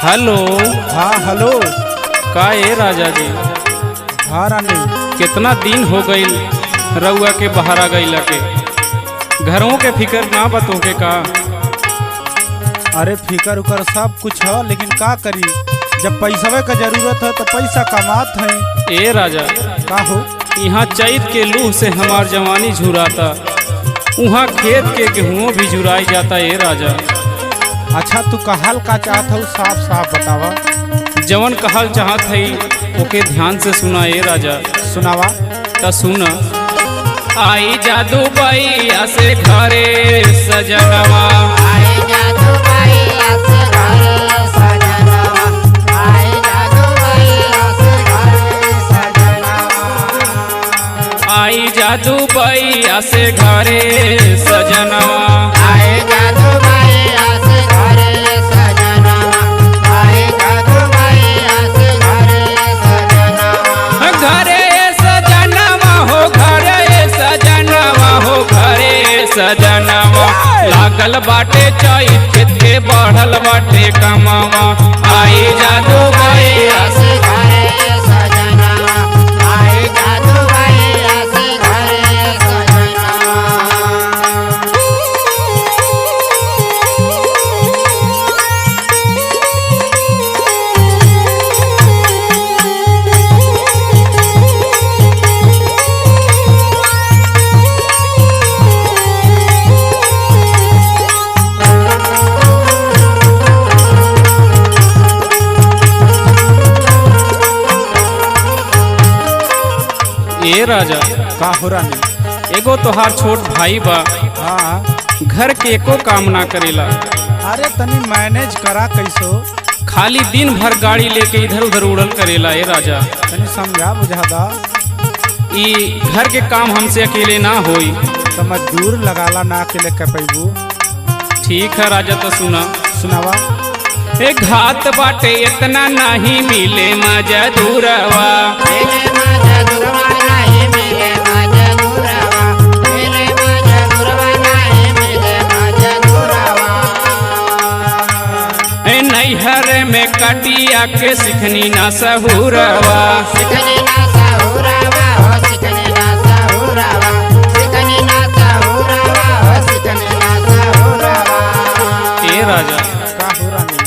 Hello. हाँ hello. का ए राजा जी? हाँ रानी। कितना दिन हो गई रउआ के बाहर आ गईला के, घरों के फिक्र ना बतो के का? अरे फिकर उकर सब कुछ है, लेकिन का करी, जब पैसा का जरूरत है तो पैसा कमात है। ए राजा का हो? यहाँ चैत के लूह से हमार जवानी झुराता, वहाँ खेत के गेहूँ भी झुराई जाता। ए राजा अच्छा तू कहल का चाहत हो, साफ साफ बतावा। जवन कहल चाहत है ओके ध्यान से सुना। ए राजा सुनावा। त सुन। आई जादू बैया से घरे सजनवा, आई जादू बैया से घरे सजनवा, आई जादू बैया से घरे सजनवा, आई जादू बैया से घरे सजनवा, आई जादू बैया से घरे सजनवा, आई जादू बैया से घरे सजनवा, घरे सजनवा हो, घरे सजनवा हो, घरे सजनवा। लागल बाटे चैत खेत के बढ़ल बाटे कमावा, आई जादू बैया से घरे सजनवा, आई जादू बैया से घरे सजनवा। ए राजा का हो रानी? एगो तोहार छोट भाई बा, हाँ। घर के एको काम ना करेला, अरे तनी मैनेज करा कैसो, खाली दिन भर गाड़ी लेके इधर उधर उड़ल करेला। ए राजा तनी समझा बुझादा। ई घर के काम हमसे अकेले ना होई। तो मजदूर लगाला ना अकेले कपैबू। ठीक है राजा तो सुना। सुनावा। ए घात बाटे इतना नहीं मिले मजदूरवा, मिले मजदूरवा नहीं मिले मजदूरवा, मिले मजदूरवा नहीं मिले मजदूरवा, ए नैहर में कटिया के सिखनी ना सहुरवा, सिखनी ना सहुरवा हो, सिखनी ना सहुरवा, सिखनी ना सहुरवा हो, सिखनी ना सहुरवा। ए राजा का हो रानी?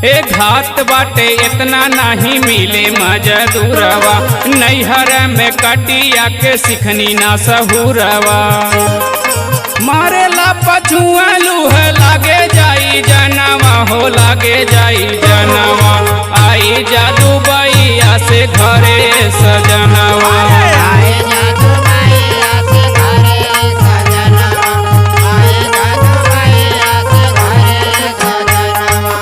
ए घात बाटे इतना नहीं मिले मजदूरवा, नैहर में कटिया के सिखनी ना सहुरवा। मारेला पछुआ लूह लागे जाई जनवा हो, लागे जाई जनवा। आई जादू बैया से घरे सजनवा, आई जादू बैया से घरे सजनवा, आई जादू बैया से घरे सजनवा।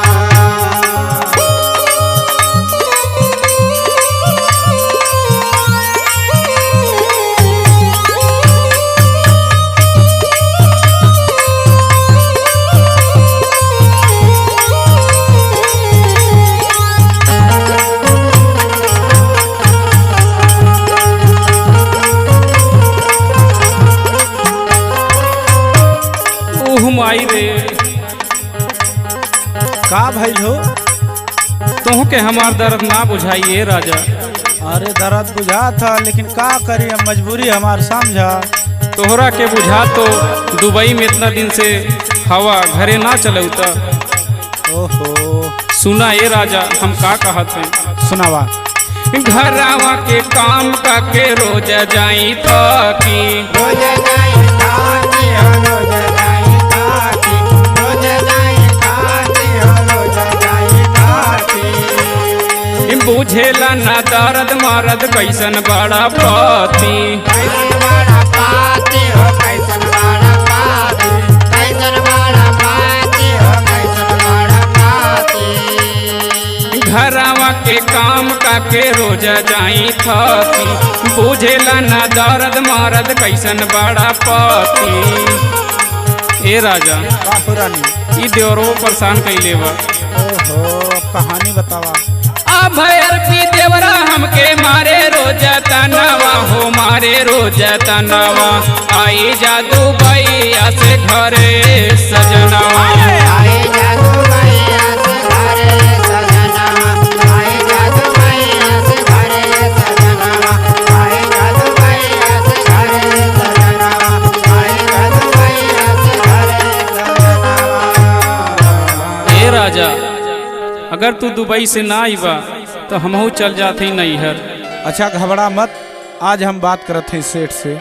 उह माई रे, का भइल हो? तुह के हमार दर्द ना बुझाइए राजा। अरे दर्द बुझा था, लेकिन का करी, अब मजबूरी हमार समझा। तोहरा के बुझा तो दुबई में इतना दिन से हवा घरे ना चलौता। ओहो। सुना ए राजा हम का कहत हैं। सुनावा। घरवा के काम का के रोज जाई थकी, रोज जाई खाती हो, रोज जाई खाती, रोज जाई खाती हो, रोज जाई खाती। बुझेला ना दर्द मरद कैसन बड़ा पति, कैसन बड़ा पाती हो, कैसन बड़ा पाती, कैसन बड़ा पाती हो, कैसन बड़ा पाती। घरवा के काम का के रोज जाई थकी, बुझेला ना दर्द मरद कैसन बड़ा पति। ए राजा का हो रानी? ई देवरो परेशान कैले बा। ओहो, अब कहानी बतावा। अब अरपी देवरा हमके मारे रोज तनवा हो, मारे रोज तनवा। आई जादू बैया से घरे सजनवा, आई जादू बैया से घरे सजनवा, राजा, अगर तू दुबई से ना आईबा तो हमहू चल जाते नैहर। अच्छा घबरा मत, आज हम बात करत हैं सेठ से।